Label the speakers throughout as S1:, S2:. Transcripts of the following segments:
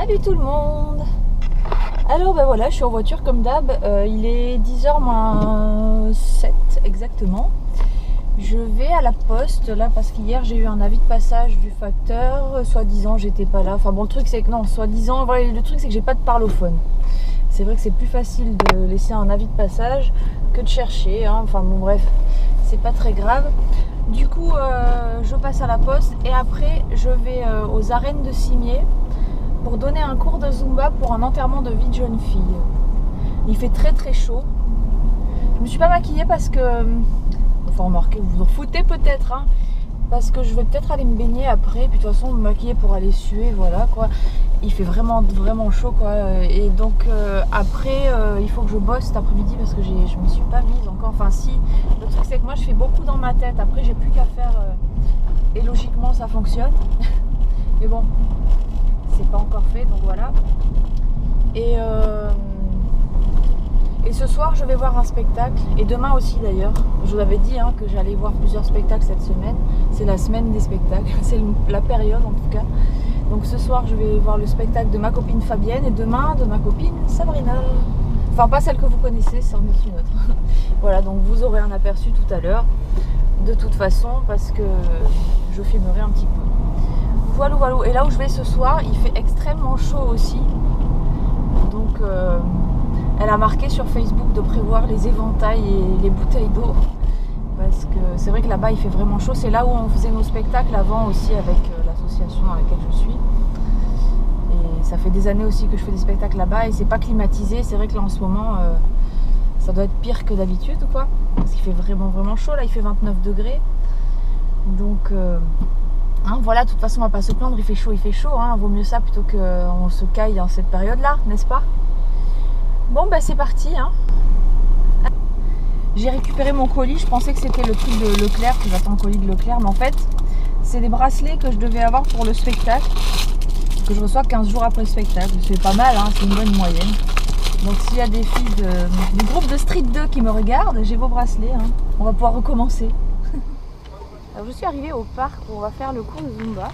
S1: Salut tout le monde. Alors ben voilà, je suis en voiture comme d'hab, il est 10h moins 7 exactement. Je vais à la poste là parce qu'hier j'ai eu un avis de passage du facteur, soi-disant j'étais pas là. Enfin bon, le truc c'est que non, soi-disant, voilà, le truc c'est que j'ai pas de parlophone. C'est vrai que c'est plus facile de laisser un avis de passage que de chercher, hein. Enfin bon bref, c'est pas très grave. Du coup je passe à la poste et après je vais aux arènes de Cimiez pour donner un cours de Zumba pour un enterrement de vie de jeune fille. Il fait très très chaud. Je me suis pas maquillée parce que... Enfin remarquez, vous vous en foutez peut-être, hein, parce que je vais peut-être aller me baigner après, puis de toute façon me maquiller pour aller suer, voilà quoi. Il fait vraiment chaud quoi. Et donc après il faut que je bosse cet après-midi parce que je me suis pas mise encore. Enfin si, le truc c'est que moi je fais beaucoup dans ma tête, après j'ai plus qu'à faire et logiquement ça fonctionne. Mais bon, c'est pas encore fait, donc voilà. Et ce soir je vais voir un spectacle, et demain aussi d'ailleurs. Je vous avais dit hein, que j'allais voir plusieurs spectacles cette semaine. C'est la semaine des spectacles, c'est la période en tout cas. Donc ce soir je vais voir le spectacle de ma copine Fabienne et demain de ma copine Sabrina. Enfin pas celle que vous connaissez, c'en est une autre. Voilà, donc vous aurez un aperçu tout à l'heure de toute façon parce que je filmerai un petit peu. Voilà, voilà. Et là où je vais ce soir, il fait extrêmement chaud aussi. Donc elle a marqué sur Facebook de prévoir les éventails et les bouteilles d'eau. Parce que c'est vrai que là-bas il fait vraiment chaud. C'est là où on faisait nos spectacles avant aussi avec l'association dans laquelle je suis. Et ça fait des années aussi que je fais des spectacles là-bas et c'est pas climatisé. C'est vrai que là en ce moment ça doit être pire que d'habitude quoi. Parce qu'il fait vraiment chaud. Là il fait 29 degrés. Donc... hein, voilà, de toute façon on va pas se plaindre, il fait chaud, hein. Vaut mieux ça plutôt qu'on se caille dans cette période-là, n'est-ce pas? Bon bah c'est parti hein. J'ai récupéré mon colis, je pensais que c'était le truc de Leclerc, que j'attends le colis de Leclerc, mais en fait c'est des bracelets que je devais avoir pour le spectacle, que je reçois 15 jours après le spectacle. C'est pas mal, hein, c'est une bonne moyenne. Donc s'il y a des filles du groupe de Street 2 qui me regardent, j'ai vos bracelets, hein. On va pouvoir recommencer. Alors je suis arrivée au parc où on va faire le cours de Zumba.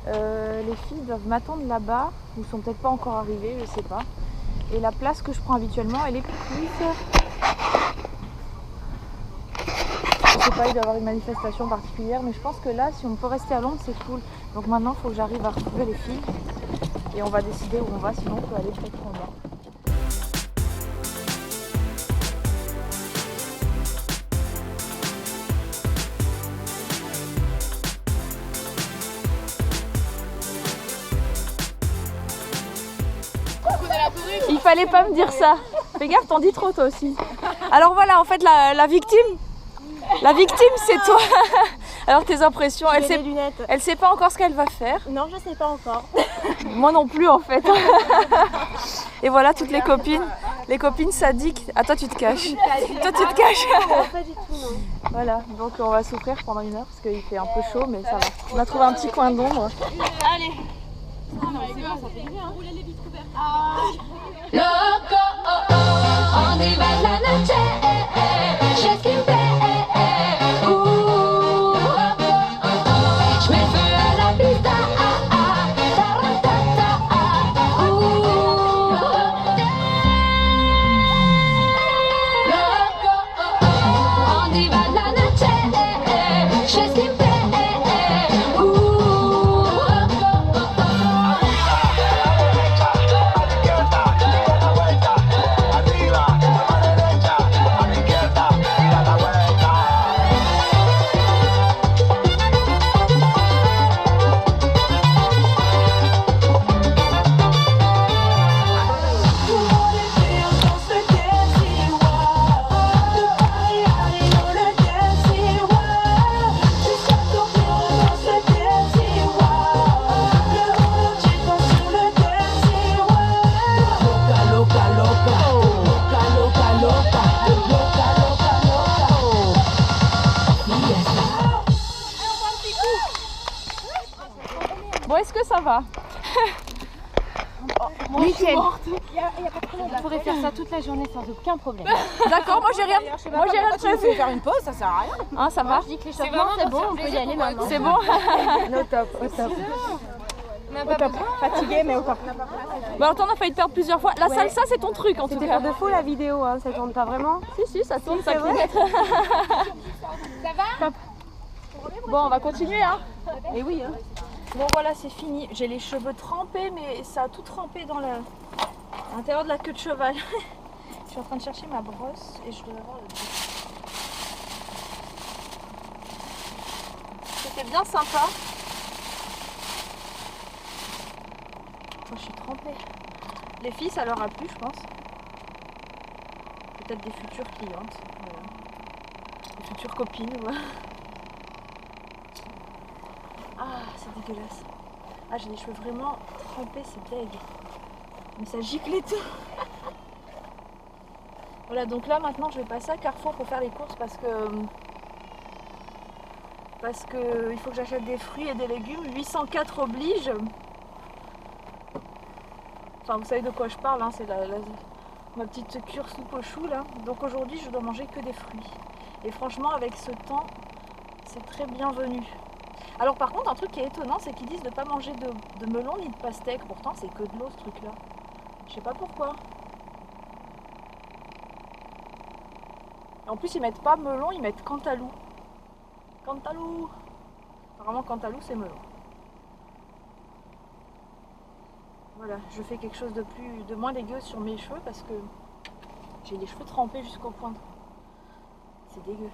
S1: Les filles doivent m'attendre là-bas, ou sont peut-être pas encore arrivées, je sais pas. Et la place que je prends habituellement, elle est petite. Je sais pas, il doit y avoir une manifestation particulière, mais je pense que là, si on peut rester à l'ombre, c'est cool. Donc maintenant, il faut que j'arrive à retrouver les filles. Et on va décider où on va, sinon on peut aller peut-être en bas. Il fallait pas me dire ça. Fais gaffe, t'en dis trop toi aussi. Alors voilà, en fait la victime c'est toi. Alors tes impressions, elle sait pas encore ce qu'elle va faire.
S2: Non, je sais pas encore.
S1: Moi non plus en fait. Et voilà toutes les copines sadiques. Ah toi tu te caches. Toi tu te caches.
S2: Pas du tout, non.
S1: Voilà, donc on va souffrir pendant 1 heure parce qu'il fait un peu chaud, mais ça va. On a trouvé un petit coin d'ombre.
S2: Allez. Non, c'est bon, ça fait bien. Roulez les vitres ouvertes.
S3: Loco, oh, oh, on y va la noche, je skimpe, je mets le feu à la pista, taratata, Loco, oh, oh, on y va la noche, je skimpe.
S1: Bon, est-ce que ça va?
S2: Nickel. On pourrait faire ça toute la journée sans aucun problème.
S1: D'accord, moi j'ai rien prévu.
S4: Faire une pause, ça sert à rien.
S1: Hein, ça va?
S2: Je dis que l'échauffement c'est bon, on peut y aller maintenant.
S1: C'est bon?
S4: Au top, au top.
S2: On n'a pas besoin.
S4: Fatigué, mais au top.
S1: Bah alors t'en as failli te perdre plusieurs fois. La salsa c'est ton truc en tout
S4: C'était
S1: cas.
S4: pour de faux la vidéo, hein. Ça tourne pas vraiment.
S1: Si, ça tourne, ça
S4: c'est vrai.
S1: clignote.
S2: Ça va?
S1: Bon, on va continuer hein.
S4: Et oui, hein.
S1: Bon voilà, c'est fini. J'ai les cheveux trempés, mais ça a tout trempé dans l'intérieur de la queue de cheval. Je suis en train de chercher ma brosse et je dois avoir le... C'était bien sympa. Oh, je suis trempée. Les filles, ça leur a plu, je pense. Peut-être des futures clientes. Voilà. Des futures copines. Voilà. Ah, c'est dégueulasse. Ah, j'ai les cheveux vraiment trempés, c'est dégueu. Mais ça giclait tout. Voilà, donc là maintenant je vais passer à Carrefour pour faire les courses parce que il faut que j'achète des fruits et des légumes. 804 oblige. Enfin, vous savez de quoi je parle, hein, c'est ma petite cure soupe aux choux là. Donc aujourd'hui je dois manger que des fruits. Et franchement avec ce temps, c'est très bienvenu. Alors par contre un truc qui est étonnant, c'est qu'ils disent de ne pas manger de melon ni de pastèque. Pourtant c'est que de l'eau ce truc là. Je sais pas pourquoi. En plus ils mettent pas melon, ils mettent cantalou. Cantalou. Apparemment cantalou c'est melon. Voilà, je fais quelque chose de moins dégueu sur mes cheveux parce que j'ai les cheveux trempés jusqu'au pointe. C'est dégueu.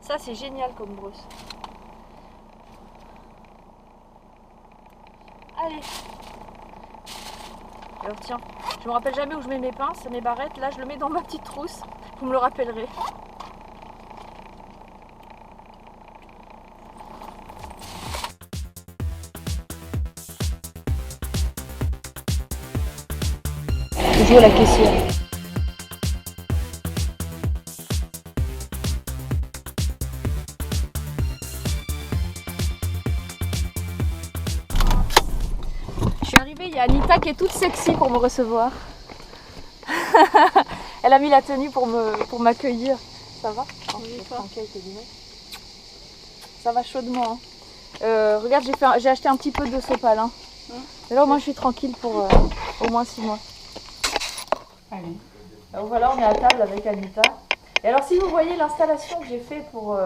S1: Ça c'est génial comme brosse. Allez. Alors tiens, je me rappelle jamais où je mets mes pinces, mes barrettes. Là je le mets dans ma petite trousse. Vous me le rappellerez. Je joue à la caissière. Je suis arrivée, il y a Anita qui est toute sexy pour me recevoir. Elle a mis la tenue pour m'accueillir. Ça va? Ça va chaudement. Hein. Regarde, j'ai acheté un petit peu de sopalin. Et là, moi, je suis tranquille pour au moins 6 mois.
S4: Allez.
S1: Alors voilà, on est à table avec Anita. Et alors, si vous voyez l'installation que j'ai fait pour...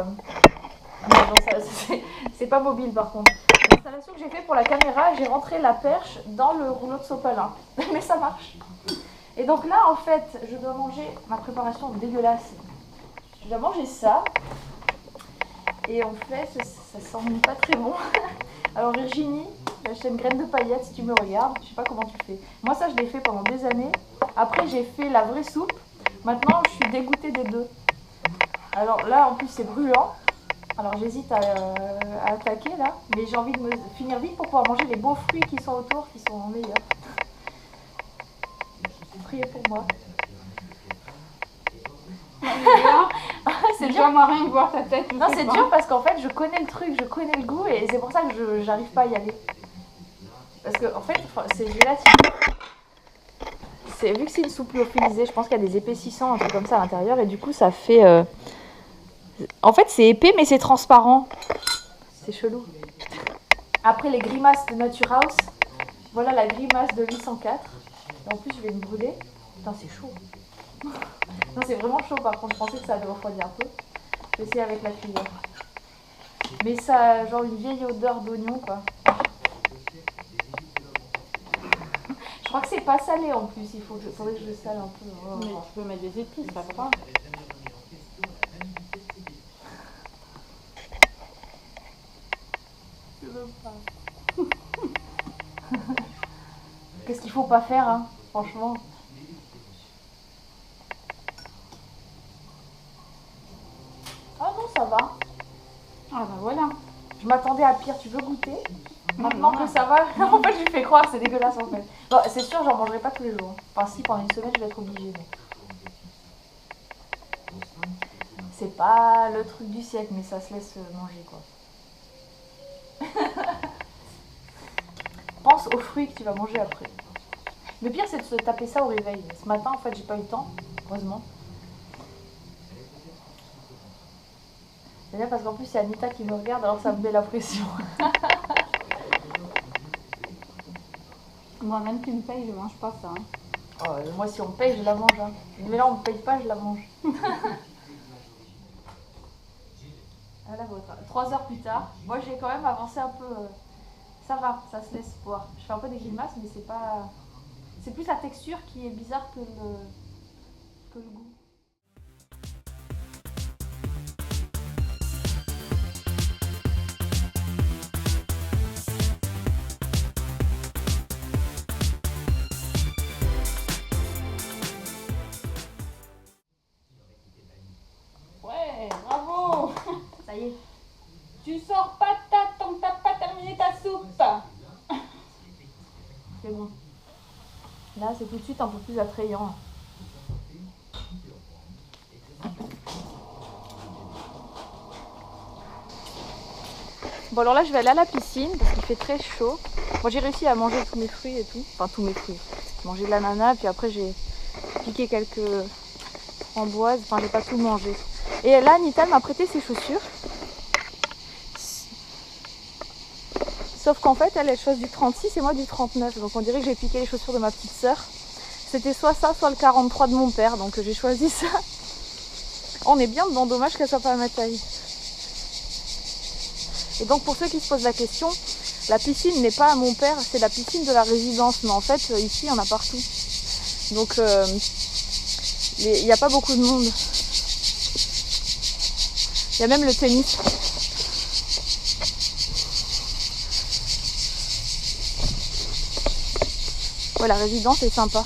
S1: c'est pas mobile par contre. L'installation que j'ai fait pour la caméra, j'ai rentré la perche dans le rouleau de sopalin. Mais ça marche. Et donc là, en fait, je dois manger ma préparation dégueulasse. Je dois manger ça. Et en fait, ça sent pas très bon. Alors Virginie, j'ai acheté une graine de paillettes si tu me regardes. Je sais pas comment tu fais. Moi, ça, je l'ai fait pendant des années. Après, j'ai fait la vraie soupe. Maintenant, je suis dégoûtée des deux. Alors là, en plus, c'est brûlant. Alors j'hésite à attaquer là, mais j'ai envie de me finir vite pour pouvoir manger les beaux fruits qui sont autour, qui sont meilleurs. Priez pour moi.
S2: C'est dur, moi rien de voir ta tête.
S1: Non, c'est dur parce qu'en fait je connais le truc, je connais le goût et c'est pour ça que j'arrive pas à y aller. Parce que en fait, c'est gélatineux. Vu que c'est une soupe lyophilisée, je pense qu'il y a des épaississants, un truc comme ça à l'intérieur et du coup ça fait... En fait, c'est épais, mais c'est transparent. C'est chelou. Après, les grimaces de Nature House. Voilà la grimace de 804. Et en plus, je vais me brûler. Putain, c'est chaud. Non, c'est vraiment chaud, par contre. Je pensais que ça allait refroidir un peu. Je vais essayer avec la cuillère. Mais ça a genre une vieille odeur d'oignon, quoi. Je crois que c'est pas salé, en plus. Il faudrait que je le sale un peu. Oh.
S4: Mais tu peux mettre des épices, ça va.
S1: Qu'est-ce qu'il faut pas faire, hein, franchement. Ah non, ça va.
S4: Ah bah voilà.
S1: Je m'attendais à pire, tu veux goûter? Maintenant que ça va, en fait je lui fais croire, c'est dégueulasse en fait. Bon, c'est sûr, j'en mangerai pas tous les jours. Enfin si, pendant une semaine je vais être obligée. Mais... c'est pas le truc du siècle, mais ça se laisse manger quoi. Pense aux fruits que tu vas manger après. Le pire c'est de se taper ça au réveil. Ce matin en fait j'ai pas eu le temps, heureusement. C'est bien parce qu'en plus c'est Anita qui me regarde alors ça me met la pression.
S4: Moi, même tu me payes, je mange pas ça. Hein.
S1: Oh, moi si on me paye je la mange. Hein. Mais là on me paye pas, je la mange. Voilà votre. 3 heures plus tard, moi j'ai quand même avancé un peu. Ça va, ça se laisse voir. Je fais un peu des grimaces mais c'est pas. C'est plus la texture qui est bizarre que le goût.
S4: Ouais, bravo.
S1: Ça y est.
S4: Tu sors pas tant que t'as pas terminé ta soupe.
S1: C'est bon. Là, c'est tout de suite un peu plus attrayant. Bon, alors là, je vais aller à la piscine parce qu'il fait très chaud. Moi, j'ai réussi à manger tous mes fruits et tout. Enfin, tous mes fruits. J'ai mangé de l'ananas, puis après, j'ai piqué quelques framboises. Enfin, j'ai pas tout mangé. Et là, Anita m'a prêté ses chaussures. Sauf qu'en fait, elle choisit du 36 et moi du 39. Donc on dirait que j'ai piqué les chaussures de ma petite sœur. C'était soit ça, soit le 43 de mon père. Donc j'ai choisi ça. On est bien dedans, dommage qu'elle soit pas à ma taille. Et donc pour ceux qui se posent la question, la piscine n'est pas à mon père, c'est la piscine de la résidence. Mais en fait, ici, il y en a partout. Donc il n'y a pas beaucoup de monde. Il y a même le tennis. Ouais, la résidence est sympa.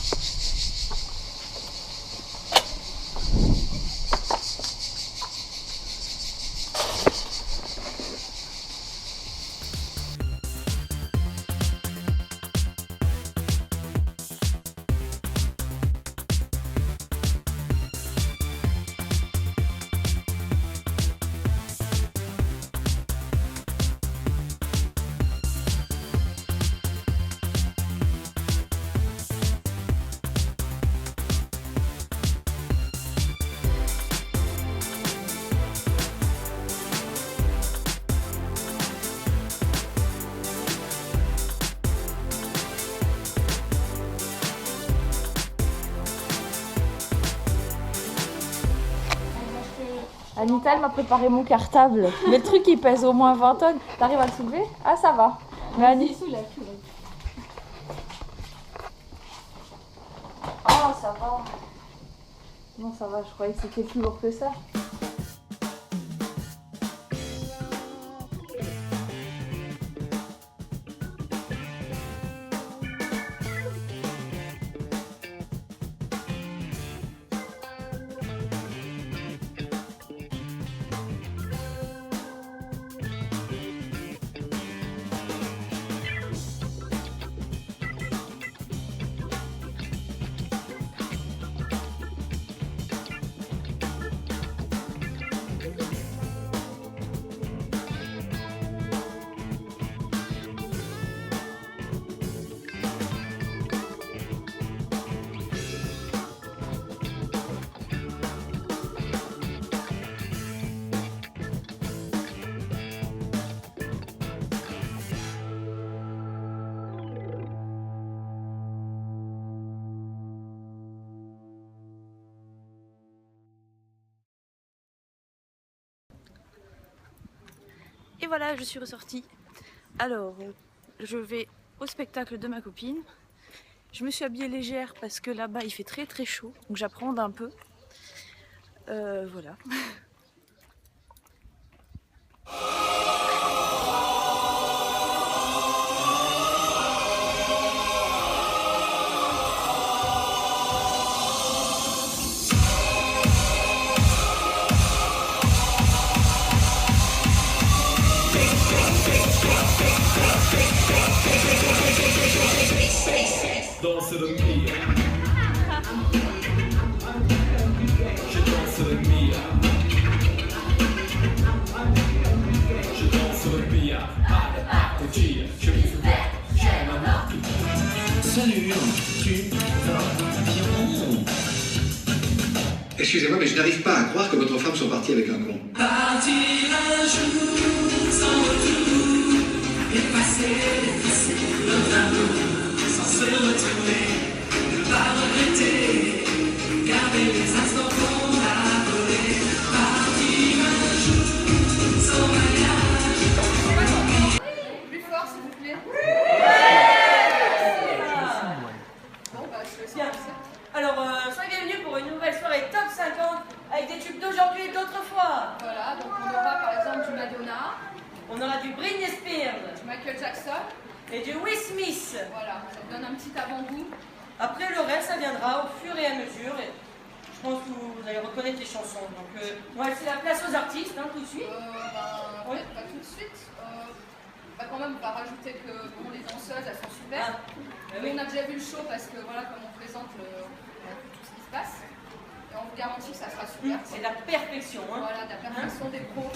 S1: Anita, elle m'a préparé mon cartable. Mais le truc, il pèse au moins 20 tonnes. T'arrives à le soulever? Ah, ça va. Mais Anita...
S4: Soulève.
S1: Oh, ça va. Non, ça va, je croyais que c'était plus lourd que ça. Et voilà, je suis ressortie. Alors, je vais au spectacle de ma copine. Je me suis habillée légère parce que là-bas il fait très très chaud, donc j'appréhende un peu. Voilà.
S5: Danse le Mia. Je danse le Mia. Je danse le Mia. Je me souviens, j'ai ma marque. Salut, tu vas bien? Je
S6: Excusez-moi, mais je n'arrive pas à croire que votre femme soit partie avec un con.
S5: Partir un jour sans retour et passer notre amour sans se retourner, ne pas regretter, garder les instants qu'on a donnés. Partir un jour sans voyage.
S2: Plus fort, s'il vous plaît. Bon, bah, je vais essayer.
S7: Alors, soyez bienvenus pour une nouvelle soirée Top 50 avec des tubes d'aujourd'hui et d'autrefois.
S2: Voilà, donc on aura par exemple du Madonna,
S7: On aura du Britney Spears
S2: du Michael Jackson.
S7: et du Will Smith.
S2: Voilà, ça vous donne un petit avant-goût.
S7: Après, le reste, ça viendra au fur et à mesure. Et je pense que vous allez reconnaître les chansons. Donc, on va laisser la place aux artistes tout de suite. Oui.
S2: Peut-être pas tout de suite. Quand même, on va rajouter que bon, les danseuses, elles sont super.
S7: Ah, bah oui.
S2: Nous, on a déjà vu le show parce que voilà, comme on présente tout ce qui se passe. Et on vous garantit que ça sera super.
S7: C'est la perfection.
S2: Voilà, de la perfection des pros.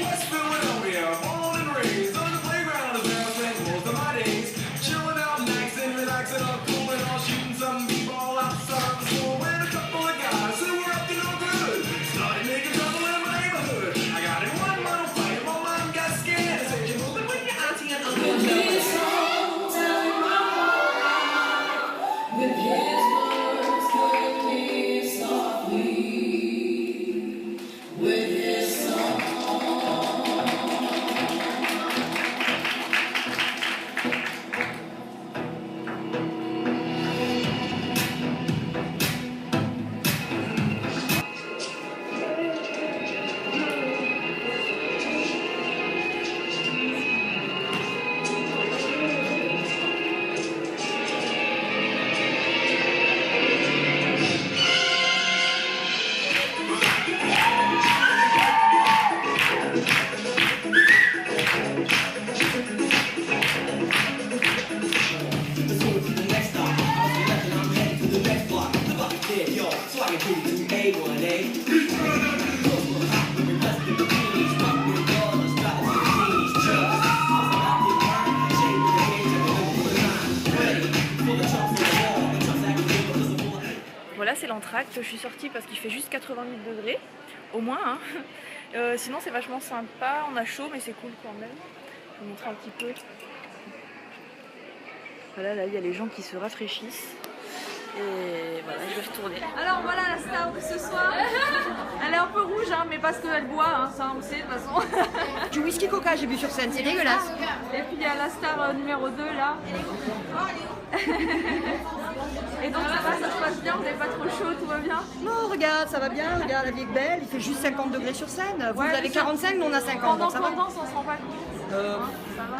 S5: West Philadelphia, born and raised on the playground of Dallas, spent most of my days chilling out, maxing, relaxing, all cool and all shooting some b-ball outside the school. When a couple of guys who were up to no good started making trouble in my neighborhood. I got in one little fight, my mom got scared. I said, "You're moving with your auntie and uncle."
S1: Voilà, c'est l'entracte. Je suis sortie parce qu'il fait juste 88 degrés, au moins. Hein. Sinon, c'est vachement sympa. On a chaud, mais c'est cool quand même. Je vais vous montrer un petit peu. Voilà, là, il y a les gens qui se rafraîchissent. Et voilà, je vais retourner. Alors voilà la star de ce soir. Elle est un peu rouge, hein, mais parce qu'elle boit, hein, ça on le sait de toute façon.
S8: Du whisky coca, j'ai bu sur scène, c'est dégueulasse.
S1: Et puis il y a la star numéro 2 là. Et donc ça se passe bien, vous n'avez pas trop chaud, tout va bien?
S8: Non, regarde, ça va bien, regarde, la vie est belle, il fait juste 50 degrés sur scène. Vous,
S1: Ouais,
S8: vous avez 45, nous on a 50,
S1: Pendant
S8: donc ça va.
S1: qu'on danse, on se rend pas compte. Hein, ça va.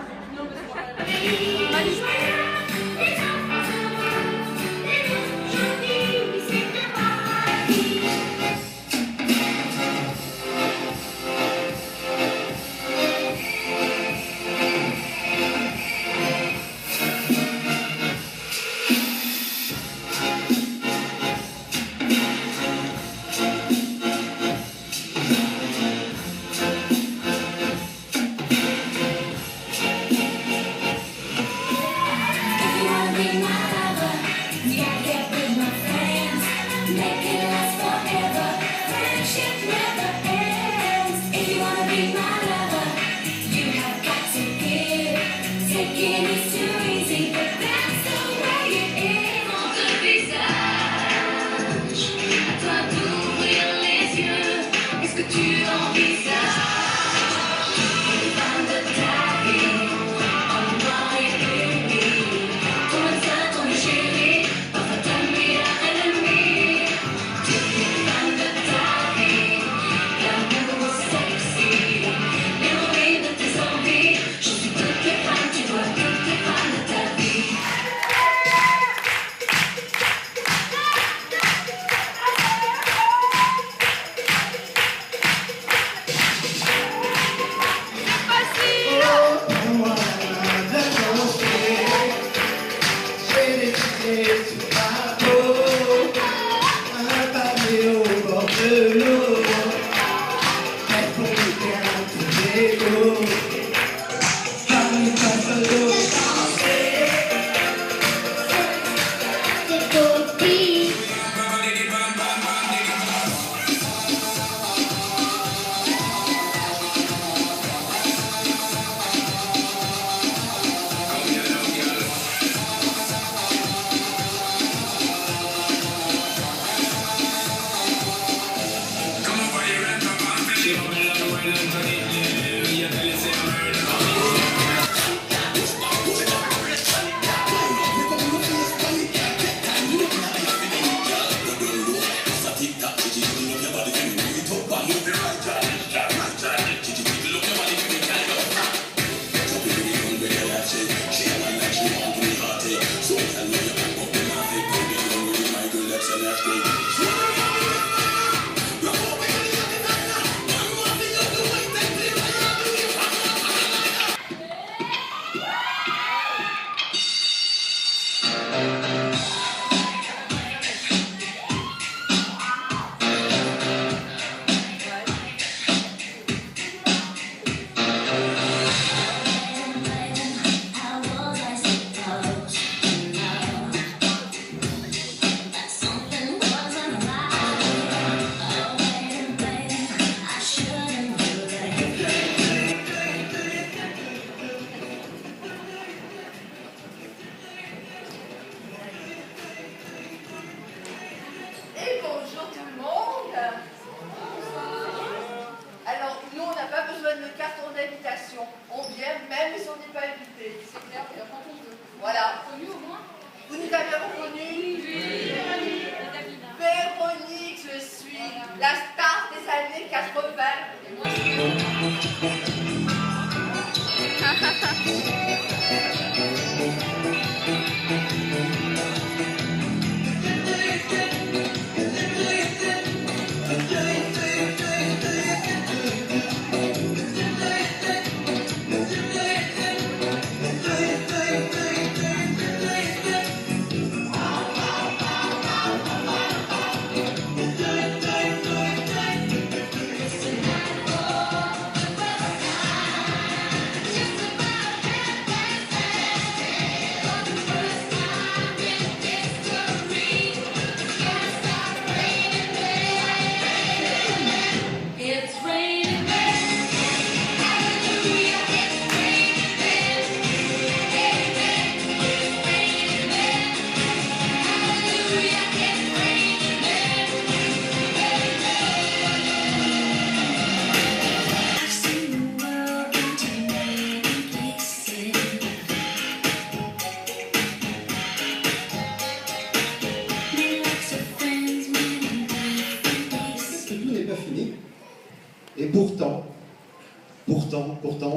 S9: pourtant,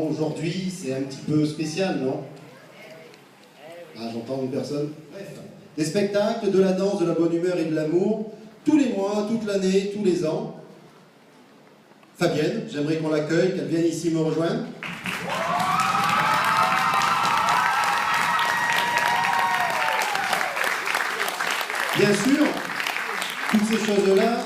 S9: aujourd'hui, c'est un petit peu spécial, non? Ah, j'entends une personne. Bref, des spectacles, de la danse, de la bonne humeur et de l'amour, tous les mois, toute l'année, tous les ans. Fabienne, j'aimerais qu'on l'accueille, qu'elle vienne ici me rejoindre. Bien sûr, toutes ces choses-là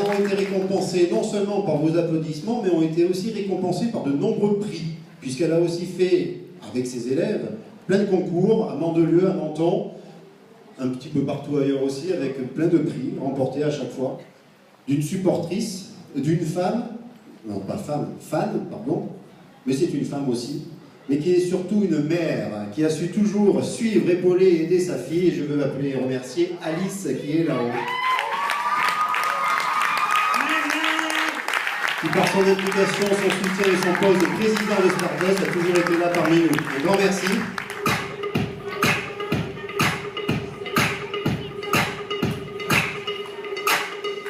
S9: ont été récompensées non seulement par vos applaudissements, mais ont été aussi récompensées par de nombreux prix, puisqu'elle a aussi fait, avec ses élèves, plein de concours à Mandelieu, à Menton, un petit peu partout ailleurs aussi, avec plein de prix remportés à chaque fois, d'une supportrice, d'une femme, non pas femme, fan, pardon, mais c'est une femme aussi, mais qui est surtout une mère, qui a su toujours suivre, épauler et aider sa fille, et je veux appeler et remercier Alice qui est là-haut. Qui par son implication, son soutien et son poste de président de Stardust a toujours été là parmi nous. Un grand merci.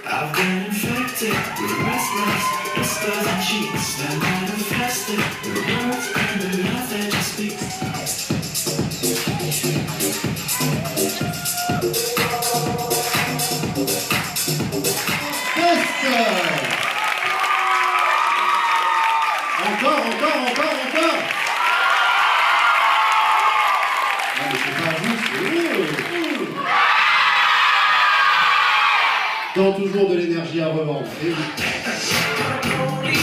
S5: I've been infected with restless whispers and cheeks that manifested the words and the love that you speak.
S9: Encore. Non mais c'est pas juste. Dans toujours de l'énergie à revendre. Et oui.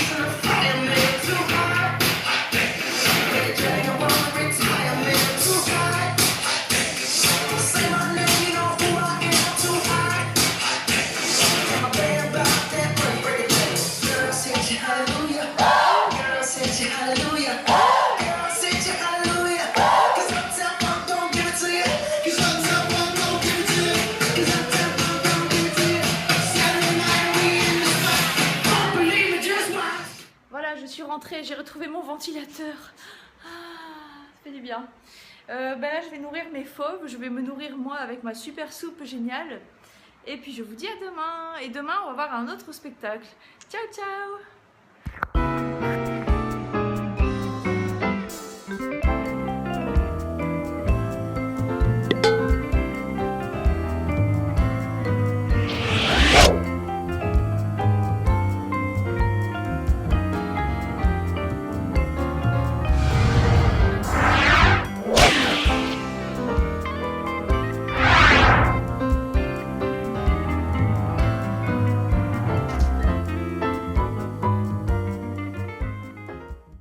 S1: J'ai retrouvé mon ventilateur. Ah, ça fait du bien. Ben là, je vais nourrir mes fauves. Je vais me nourrir moi avec ma super soupe géniale. Et puis je vous dis à demain. Et demain, on va voir un autre spectacle. Ciao, ciao!